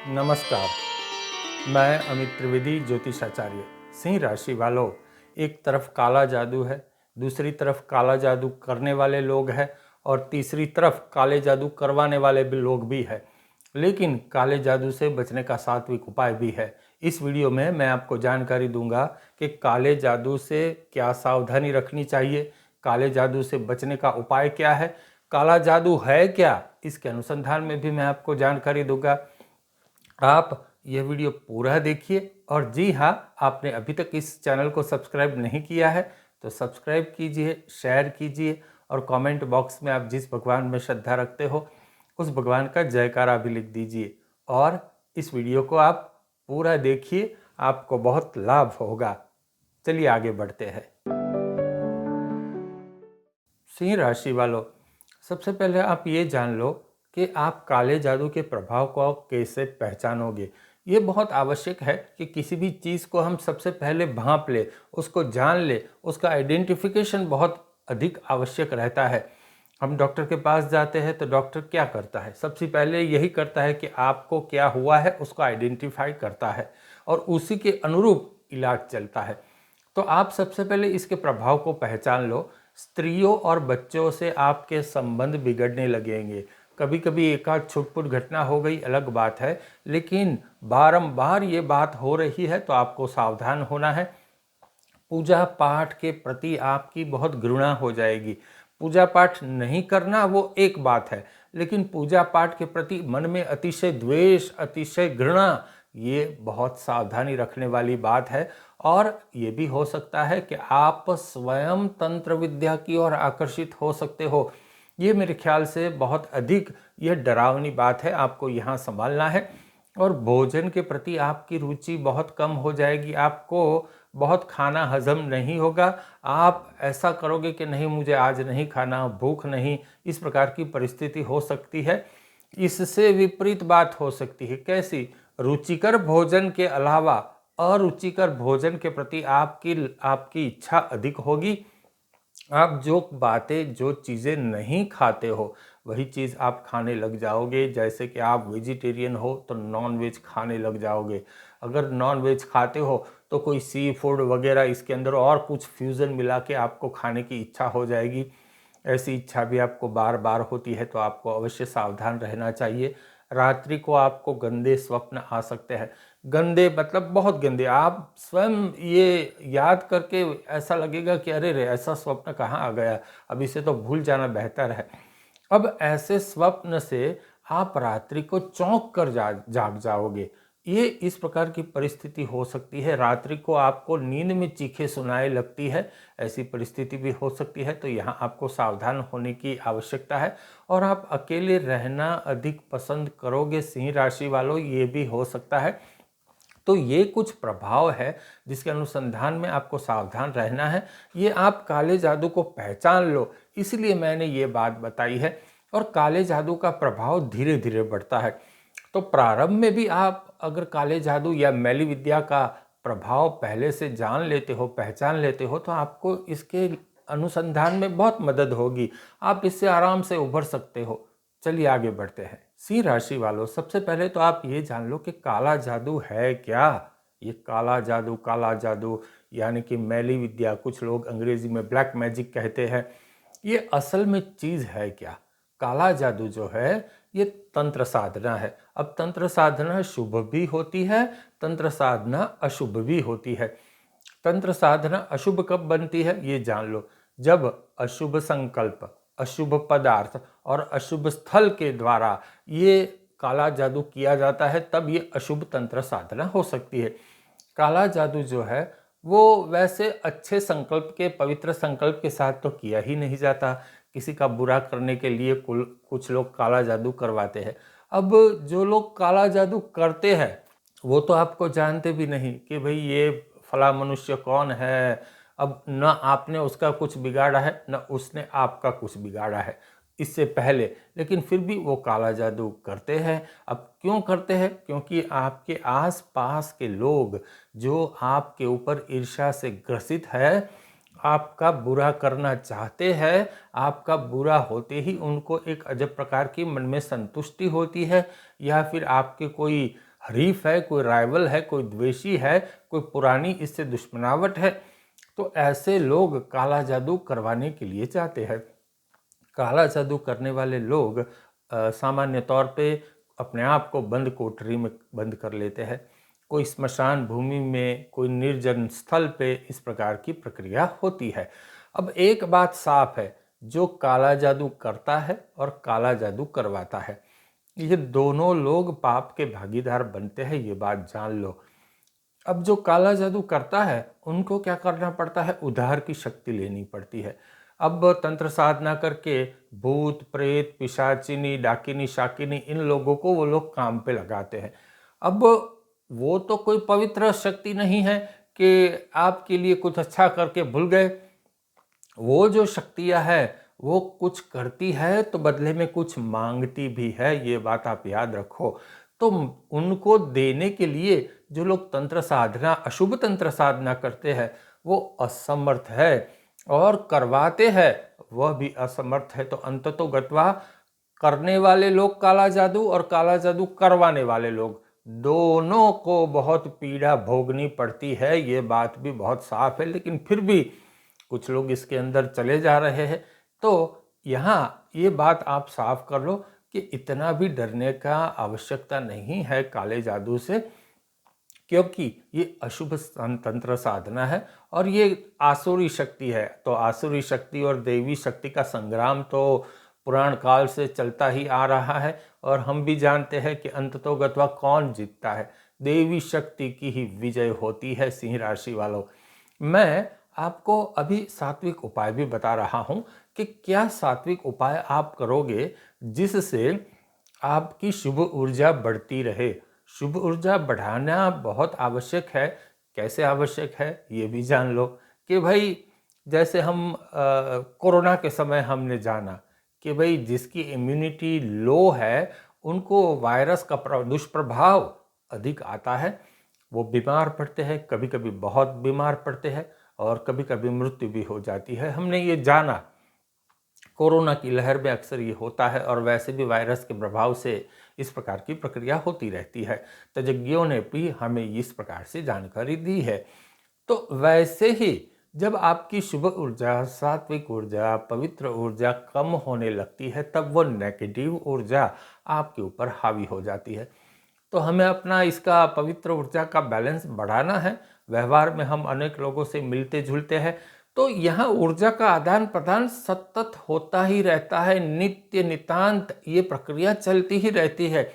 नमस्कार। मैं अमित त्रिवेदी, ज्योतिषाचार्य। सिंह राशि वालों, एक तरफ काला जादू है, दूसरी तरफ काला जादू करने वाले लोग हैं और तीसरी तरफ काले जादू करवाने वाले भी लोग भी हैं। लेकिन काले जादू से बचने का सात्विक उपाय भी है। इस वीडियो में मैं आपको जानकारी दूंगा कि काले जादू से क्या सावधानी रखनी चाहिए, काले जादू से बचने का उपाय क्या है, काला जादू है क्या, इसके अनुसंधान में भी मैं आपको जानकारी दूंगा। आप यह वीडियो पूरा देखिए और जी हाँ, आपने अभी तक इस चैनल को सब्सक्राइब नहीं किया है तो सब्सक्राइब कीजिए, शेयर कीजिए और कमेंट बॉक्स में आप जिस भगवान में श्रद्धा रखते हो उस भगवान का जयकारा भी लिख दीजिए। और इस वीडियो को आप पूरा देखिए, आपको बहुत लाभ होगा। चलिए आगे बढ़ते हैं। सिंह राशि वालों, सबसे पहले आप ये जान लो कि आप काले जादू के प्रभाव को कैसे पहचानोगे। ये बहुत आवश्यक है कि किसी भी चीज़ को हम सबसे पहले भांप ले, उसको जान ले, उसका आइडेंटिफिकेशन बहुत अधिक आवश्यक रहता है। हम डॉक्टर के पास जाते हैं तो डॉक्टर क्या करता है, सबसे पहले यही करता है कि आपको क्या हुआ है उसको आइडेंटिफाई करता है और उसी के अनुरूप इलाज चलता है। तो आप सबसे पहले इसके प्रभाव को पहचान लो। स्त्रियों और बच्चों से आपके संबंध बिगड़ने लगेंगे। कभी कभी एक आध छुटपुट घटना हो गई अलग बात है, लेकिन बारंबार ये बात हो रही है तो आपको सावधान होना है। पूजा पाठ के प्रति आपकी बहुत घृणा हो जाएगी। पूजा पाठ नहीं करना वो एक बात है, लेकिन पूजा पाठ के प्रति मन में अतिशय द्वेष, अतिशय घृणा, ये बहुत सावधानी रखने वाली बात है। और ये भी हो सकता है कि आप स्वयं तंत्र विद्या की ओर आकर्षित हो सकते हो। ये मेरे ख्याल से बहुत अधिक यह डरावनी बात है, आपको यहाँ संभालना है। और भोजन के प्रति आपकी रुचि बहुत कम हो जाएगी, आपको बहुत खाना हजम नहीं होगा। आप ऐसा करोगे कि नहीं मुझे आज नहीं खाना, भूख नहीं, इस प्रकार की परिस्थिति हो सकती है। इससे विपरीत बात हो सकती है। कैसी? रुचिकर भोजन के अलावा अरुचिकर भोजन के प्रति आपकी इच्छा अधिक होगी। आप जो बातें, जो चीज़ें नहीं खाते हो वही चीज़ आप खाने लग जाओगे। जैसे कि आप वेजिटेरियन हो तो नॉन वेज खाने लग जाओगे। अगर नॉन वेज खाते हो तो कोई सी फूड वगैरह इसके अंदर और कुछ फ्यूज़न मिला के आपको खाने की इच्छा हो जाएगी। ऐसी इच्छा भी आपको बार बार होती है तो आपको अवश्य सावधान रहना चाहिए। रात्रि को आपको गंदे स्वप्न आ सकते हैं। गंदे मतलब बहुत गंदे, आप स्वयं ये याद करके ऐसा लगेगा कि अरे रे, ऐसा स्वप्न कहाँ आ गया, अब इसे तो भूल जाना बेहतर है। अब ऐसे स्वप्न से आप रात्रि को चौंक कर जाग जाओगे। ये इस प्रकार की परिस्थिति हो सकती है। रात्रि को आपको नींद में चीखें सुनाई लगती है, ऐसी परिस्थिति भी हो सकती है। तो यहाँ आपको सावधान होने की आवश्यकता है। और आप अकेले रहना अधिक पसंद करोगे सिंह राशि वालों, ये भी हो सकता है। तो ये कुछ प्रभाव है जिसके अनुसंधान में आपको सावधान रहना है। ये आप काले जादू को पहचान लो, इसलिए मैंने ये बात बताई है। और काले जादू का प्रभाव धीरे धीरे बढ़ता है। तो प्रारंभ में भी आप अगर काले जादू या मैली विद्या का प्रभाव पहले से जान लेते हो, पहचान लेते हो, तो आपको इसके अनुसंधान में बहुत मदद होगी। आप इससे आराम से उभर सकते हो। चलिए आगे बढ़ते हैं। सिंह राशि वालों, सबसे पहले तो आप ये जान लो कि काला जादू है क्या। ये काला जादू यानी कि मैली विद्या, कुछ लोग अंग्रेजी में ब्लैक मैजिक कहते हैं, ये असल में चीज़ है क्या? काला जादू जो है ये तंत्र साधना है। अब तंत्र साधना शुभ भी होती है, तंत्र साधना अशुभ भी होती है। तंत्र साधना अशुभ कब बनती है ये जान लो। जब अशुभ संकल्प, अशुभ पदार्थ और अशुभ स्थल के द्वारा ये काला जादू किया जाता है, तब ये अशुभ तंत्र साधना हो सकती है। काला जादू जो है वो वैसे अच्छे संकल्प के, पवित्र संकल्प के साथ तो किया ही नहीं जाता। किसी का बुरा करने के लिए कुछ लोग काला जादू करवाते हैं। अब जो लोग काला जादू करते हैं वो तो आपको जानते भी नहीं कि भाई ये फला मनुष्य कौन है। अब न आपने उसका कुछ बिगाड़ा है, न उसने आपका कुछ बिगाड़ा है इससे पहले, लेकिन फिर भी वो काला जादू करते हैं। अब क्यों करते हैं? क्योंकि आपके आस पास के लोग जो आपके ऊपर ईर्ष्या से ग्रसित है, आपका बुरा करना चाहते हैं, आपका बुरा होते ही उनको एक अजब प्रकार की मन में संतुष्टि होती है, या फिर आपके कोई हरीफ है, कोई राइवल है, कोई द्वेषी है, कोई पुरानी इससे दुश्मनावट है, तो ऐसे लोग काला जादू करवाने के लिए चाहते हैं। काला जादू करने वाले लोग सामान्य तौर पे अपने आप को बंद कोठरी में बंद कर लेते हैं। कोई स्मशान भूमि में, कोई निर्जन स्थल पे इस प्रकार की प्रक्रिया होती है। अब एक बात साफ है, जो काला जादू करता है और काला जादू करवाता है, ये दोनों लोग पाप के भागीदार बनते हैं, ये बात जान लो। अब जो काला जादू करता है उनको क्या करना पड़ता है, उधार की शक्ति लेनी पड़ती है। अब तंत्र साधना करके भूत प्रेत पिशाचिनी डाकिनी शाकिनी इन लोगों को वो लोग काम पे लगाते हैं। अब वो तो कोई पवित्र शक्ति नहीं है कि आपके लिए कुछ अच्छा करके भूल गए। वो जो शक्तियां है वो कुछ करती है तो बदले में कुछ मांगती भी है, ये बात आप याद रखो। तो उनको देने के लिए जो लोग तंत्र साधना, अशुभ तंत्र साधना करते हैं वो असमर्थ है, और करवाते हैं वह भी असमर्थ है। तो अंततो गत्वा करने वाले लोग काला जादू और काला जादू करवाने वाले लोग दोनों को बहुत पीड़ा भोगनी पड़ती है, ये बात भी बहुत साफ है। लेकिन फिर भी कुछ लोग इसके अंदर चले जा रहे हैं। तो यहाँ ये बात आप साफ कर लो कि इतना भी डरने का आवश्यकता नहीं है काले जादू से, क्योंकि ये अशुभ तंत्र साधना है और ये आसुरी शक्ति है। तो आसुरी शक्ति और देवी शक्ति का संग्राम तो पुराण काल से चलता ही आ रहा है, और हम भी जानते हैं कि अंततोगत्वा कौन जीतता है, देवी शक्ति की ही विजय होती है। सिंह राशि वालों, मैं आपको अभी सात्विक उपाय भी बता रहा हूँ कि क्या सात्विक उपाय आप करोगे जिससे आपकी शुभ ऊर्जा बढ़ती रहे। शुभ ऊर्जा बढ़ाना बहुत आवश्यक है। कैसे आवश्यक है ये भी जान लो कि भाई जैसे हम कोरोना के समय हमने जाना कि भाई जिसकी इम्यूनिटी लो है उनको वायरस का दुष्प्रभाव अधिक आता है, वो बीमार पड़ते हैं, कभी कभी बहुत बीमार पड़ते हैं और कभी कभी मृत्यु भी हो जाती है। हमने ये जाना कोरोना की लहर में अक्सर ये होता है, और वैसे भी वायरस के प्रभाव से इस प्रकार की प्रक्रिया होती रहती है। तज्ञों ने भी हमें इस प्रकार से जानकारी दी है। तो वैसे ही जब आपकी शुभ ऊर्जा, सात्विक ऊर्जा, पवित्र ऊर्जा कम होने लगती है, तब वो नेगेटिव ऊर्जा आपके ऊपर हावी हो जाती है। तो हमें अपना इसका पवित्र ऊर्जा का बैलेंस बढ़ाना है। व्यवहार में हम अनेक लोगों से मिलते जुलते हैं, तो यहाँ ऊर्जा का आदान प्रदान सतत होता ही रहता है, नित्य नितांत ये प्रक्रिया चलती ही रहती है।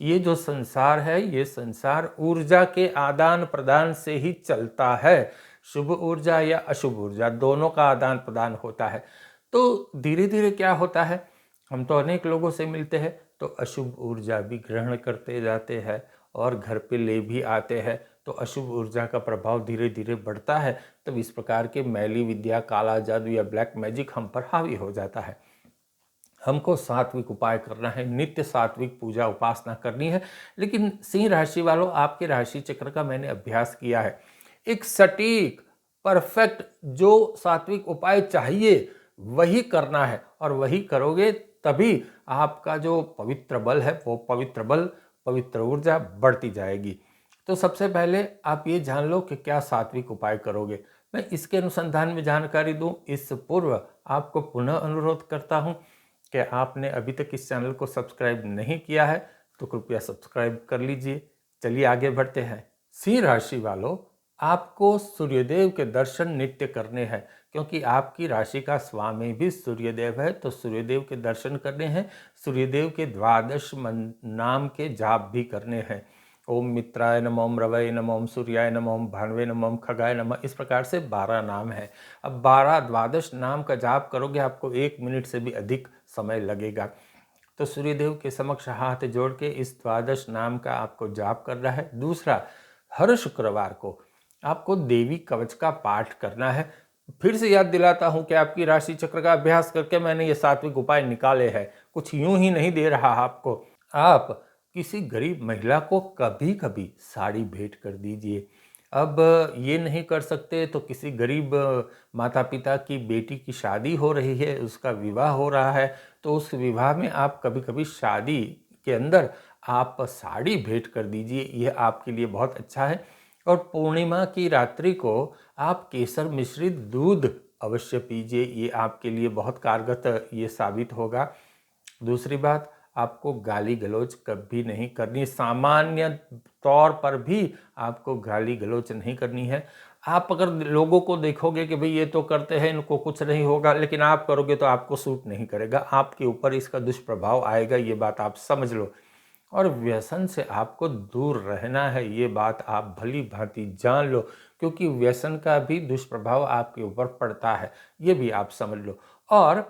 ये जो संसार है, ये संसार ऊर्जा के आदान प्रदान से ही चलता है। शुभ ऊर्जा या अशुभ ऊर्जा दोनों का आदान प्रदान होता है। तो धीरे धीरे क्या होता है, हम तो अनेक लोगों से मिलते हैं तो अशुभ ऊर्जा भी ग्रहण करते जाते हैं और घर पे ले भी आते हैं, तो अशुभ ऊर्जा का प्रभाव धीरे धीरे बढ़ता है। तब इस प्रकार के मैली विद्या, काला जादू या ब्लैक मैजिक हम पर हावी हो जाता है। हमको सात्विक उपाय करना है, नित्य सात्विक पूजा उपासना करनी है। लेकिन सिंह राशि वालों, आपके राशि चक्र का मैंने अभ्यास किया है, एक सटीक परफेक्ट जो सात्विक उपाय चाहिए वही करना है, और वही करोगे तभी आपका जो पवित्र बल है वो पवित्र बल, पवित्र ऊर्जा बढ़ती जाएगी। तो सबसे पहले आप ये जान लो कि क्या सात्विक उपाय करोगे। मैं इसके अनुसंधान में जानकारी दूं इस पूर्व आपको पुनः अनुरोध करता हूं कि आपने अभी तक इस चैनल को सब्सक्राइब नहीं किया है तो कृपया सब्सक्राइब कर लीजिए। चलिए आगे बढ़ते हैं। सिंह राशि वालों, आपको सूर्यदेव के दर्शन नित्य करने हैं, क्योंकि आपकी राशि का स्वामी भी सूर्यदेव है। तो सूर्यदेव के दर्शन करने हैं, सूर्यदेव के 12 नाम के जाप भी करने हैं। ओम मित्राय नमः, ओम रवये नमः, ओम सूर्याय नमः, ओम भानवे नमः, ओम खगाय नमः, इस प्रकार से 12 नाम है। अब 12 नाम का जाप करोगे आपको 1 मिनट से भी अधिक समय लगेगा। तो सूर्यदेव के समक्ष हाथ जोड़ के इस 12 नाम का आपको जाप करना है। दूसरा, हर शुक्रवार को आपको देवी कवच का पाठ करना है। फिर से याद दिलाता हूं कि आपकी राशि चक्र का अभ्यास करके मैंने ये सात्विक उपाय निकाले हैं, कुछ यूं ही नहीं दे रहा आपको। आप किसी गरीब महिला को कभी कभी साड़ी भेंट कर दीजिए। अब ये नहीं कर सकते तो किसी गरीब माता पिता की बेटी की शादी हो रही है, उसका विवाह हो रहा है, तो उस विवाह में आप कभी कभी शादी के अंदर आप साड़ी भेंट कर दीजिए, यह आपके लिए बहुत अच्छा है। और पूर्णिमा की रात्रि को आप केसर मिश्रित दूध अवश्य पीजिए, ये आपके लिए बहुत कारगर ये साबित होगा। दूसरी बात, आपको गाली गलौज कभी नहीं करनी, सामान्य तौर पर भी आपको गाली गलौज नहीं करनी है। आप अगर लोगों को देखोगे कि भाई ये तो करते हैं, इनको कुछ नहीं होगा, लेकिन आप करोगे तो आपको सूट नहीं करेगा, आपके ऊपर इसका दुष्प्रभाव आएगा, ये बात आप समझ लो। और व्यसन से आपको दूर रहना है, ये बात आप भली भांति जान लो, क्योंकि व्यसन का भी दुष्प्रभाव आपके ऊपर पड़ता है, ये भी आप समझ लो। और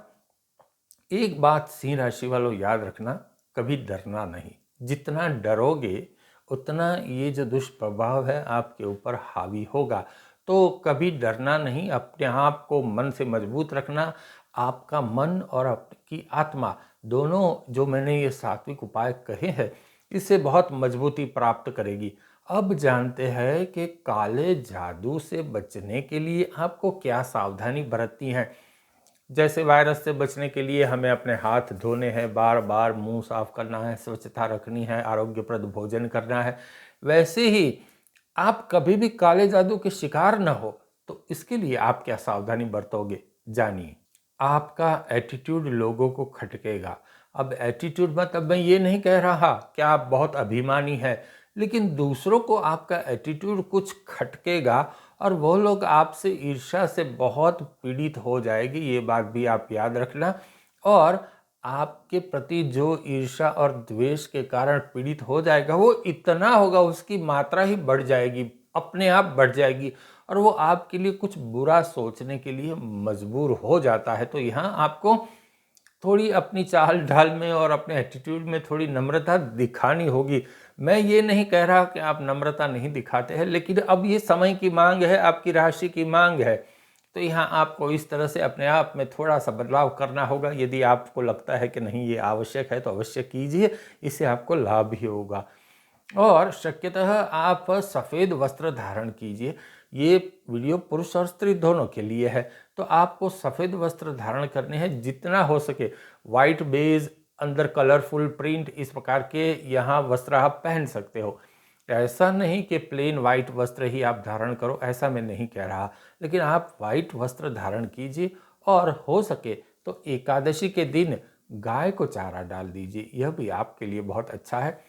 एक बात सिंह राशि वालों याद रखना, कभी डरना नहीं। जितना डरोगे उतना ये जो दुष्प्रभाव है आपके ऊपर हावी होगा। तो कभी डरना नहीं, अपने आप को मन से मजबूत रखना। आपका मन और आपकी आत्मा दोनों, जो मैंने ये सात्विक उपाय कहे हैं, इससे बहुत मजबूती प्राप्त करेगी। अब जानते हैं कि काले जादू से बचने के लिए आपको क्या सावधानी बरतनी है। जैसे वायरस से बचने के लिए हमें अपने हाथ धोने हैं, बार बार मुंह साफ करना है, स्वच्छता रखनी है, आरोग्यप्रद भोजन करना है, वैसे ही आप कभी भी काले जादू के शिकार न हो, तो इसके लिए आप क्या सावधानी बरतोगे, जानिए। आपका एटीट्यूड लोगों को खटकेगा। अब एटीट्यूड मतलब मैं ये नहीं कह रहा कि आप बहुत अभिमानी है, लेकिन दूसरों को आपका एटीट्यूड कुछ खटकेगा और वो लोग आपसे ईर्ष्या से बहुत पीड़ित हो जाएगी, ये बात भी आप याद रखना। और आपके प्रति जो ईर्ष्या और द्वेष के कारण पीड़ित हो जाएगा, वो इतना होगा, उसकी मात्रा ही बढ़ जाएगी, अपने आप बढ़ जाएगी, और वो आपके लिए कुछ बुरा सोचने के लिए मजबूर हो जाता है। तो यहाँ आपको थोड़ी अपनी चाल ढाल में और अपने एटीट्यूड में थोड़ी नम्रता दिखानी होगी। मैं ये नहीं कह रहा कि आप नम्रता नहीं दिखाते हैं, लेकिन अब ये समय की मांग है, आपकी राशि की मांग है, तो यहाँ आपको इस तरह से अपने आप में थोड़ा सा बदलाव करना होगा। यदि आपको लगता है कि नहीं ये आवश्यक है तो अवश्य कीजिए, इससे आपको लाभ ही होगा। और शक्यतः आप सफ़ेद वस्त्र धारण कीजिए। ये वीडियो पुरुष और स्त्री दोनों के लिए है, तो आपको सफ़ेद वस्त्र धारण करने हैं, जितना हो सके वाइट बेज अंदर कलरफुल प्रिंट, इस प्रकार के यहाँ वस्त्र आप पहन सकते हो। ऐसा नहीं कि प्लेन वाइट वस्त्र ही आप धारण करो, ऐसा मैं नहीं कह रहा, लेकिन आप वाइट वस्त्र धारण कीजिए। और हो सके तो एकादशी के दिन गाय को चारा डाल दीजिए, यह भी आपके लिए बहुत अच्छा है।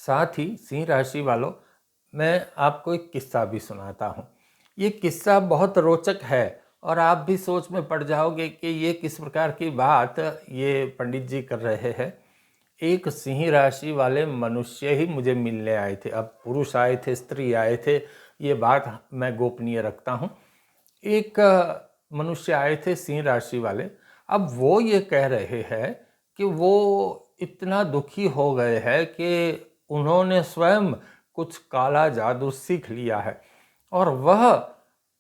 साथ ही सिंह राशि वालों, मैं आपको एक किस्सा भी सुनाता हूँ। ये किस्सा बहुत रोचक है और आप भी सोच में पड़ जाओगे कि ये किस प्रकार की बात ये पंडित जी कर रहे हैं। एक सिंह राशि वाले मनुष्य ही मुझे मिलने आए थे। अब पुरुष आए थे, स्त्री आए थे, ये बात मैं गोपनीय रखता हूँ। एक मनुष्य आए थे सिंह राशि वाले। अब वो ये कह रहे हैं कि वो इतना दुखी हो गए हैं कि उन्होंने स्वयं कुछ काला जादू सीख लिया है। और वह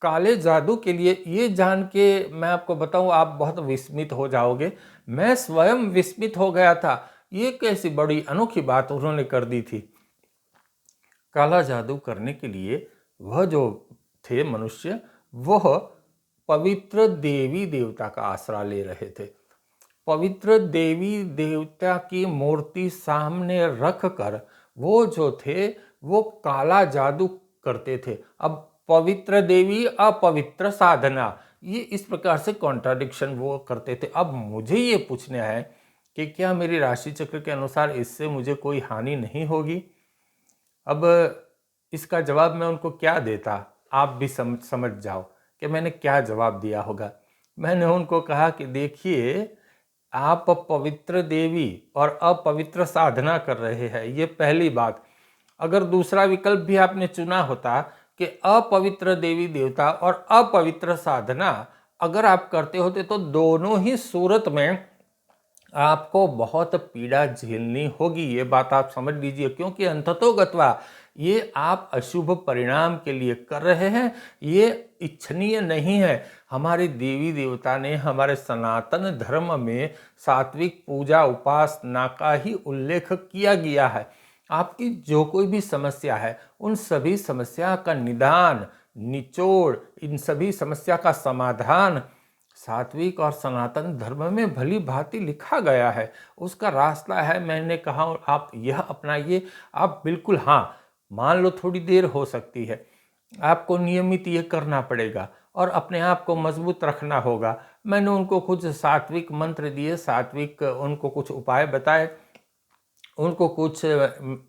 काले जादू के लिए, ये जान के मैं आपको बताऊं, आप बहुत विस्मित हो जाओगे, मैं स्वयं विस्मित हो गया था। ये कैसी बड़ी अनोखी बात उन्होंने कर दी थी। काला जादू करने के लिए वह जो थे मनुष्य, वह पवित्र देवी देवता का आसरा ले रहे थे। पवित्र देवी देवता की मूर्ति सामने रख कर वो जो थे वो काला जादू करते थे। अब पवित्र देवी अपवित्र साधना, ये इस प्रकार से कॉन्ट्राडिक्शन वो करते थे। अब मुझे ये पूछना है कि क्या मेरी राशि चक्र के अनुसार इससे मुझे कोई हानि नहीं होगी। अब इसका जवाब मैं उनको क्या देता, आप भी समझ जाओ कि मैंने क्या जवाब दिया होगा। मैंने उनको कहा कि देखिए, आप पवित्र देवी और अपवित्र साधना कर रहे हैं, ये पहली बात। अगर दूसरा विकल्प भी आपने चुना होता कि अपवित्र देवी देवता और अपवित्र साधना अगर आप करते होते, तो दोनों ही सूरत में आपको बहुत पीड़ा झेलनी होगी, ये बात आप समझ लीजिए। क्योंकि अंततोगत्वा ये आप अशुभ परिणाम के लिए कर रहे हैं, ये इच्छनीय नहीं है। हमारे देवी देवता ने हमारे सनातन धर्म में सात्विक पूजा उपासना का ही उल्लेख किया गया है। आपकी जो कोई भी समस्या है, उन सभी समस्या का निदान, निचोड़, इन सभी समस्या का समाधान सात्विक और सनातन धर्म में भली भांति लिखा गया है, उसका रास्ता है। मैंने कहा आप यह अपनाइए। आप बिल्कुल, हाँ, मान लो थोड़ी देर हो सकती है, आपको नियमित ये करना पड़ेगा और अपने आप को मजबूत रखना होगा। मैंने उनको कुछ सात्विक मंत्र दिए, सात्विक उनको कुछ उपाय बताए। उनको कुछ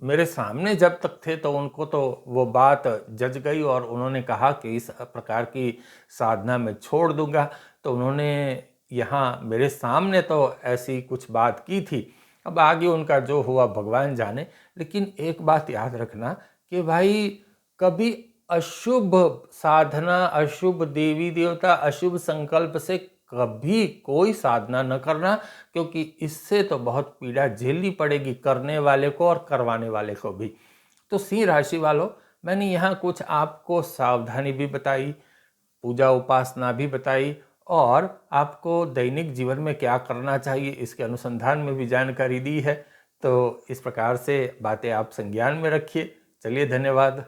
मेरे सामने जब तक थे तो उनको तो वो बात जच गई और उन्होंने कहा कि इस प्रकार की साधना मैं छोड़ दूंगा। तो उन्होंने यहाँ मेरे सामने तो ऐसी कुछ बात की थी। अब आगे उनका जो हुआ भगवान जाने। लेकिन एक बात याद रखना कि भाई, कभी अशुभ साधना, अशुभ देवी देवता, अशुभ संकल्प से कभी कोई साधना न करना, क्योंकि इससे तो बहुत पीड़ा झेलनी पड़ेगी करने वाले को और करवाने वाले को भी। तो सिंह राशि वालों, मैंने यहाँ कुछ आपको सावधानी भी बताई, पूजा उपासना भी बताई और आपको दैनिक जीवन में क्या करना चाहिए इसके अनुसंधान में भी जानकारी दी है। तो इस प्रकार से बातें आप संज्ञान में रखिए। चलिए, धन्यवाद।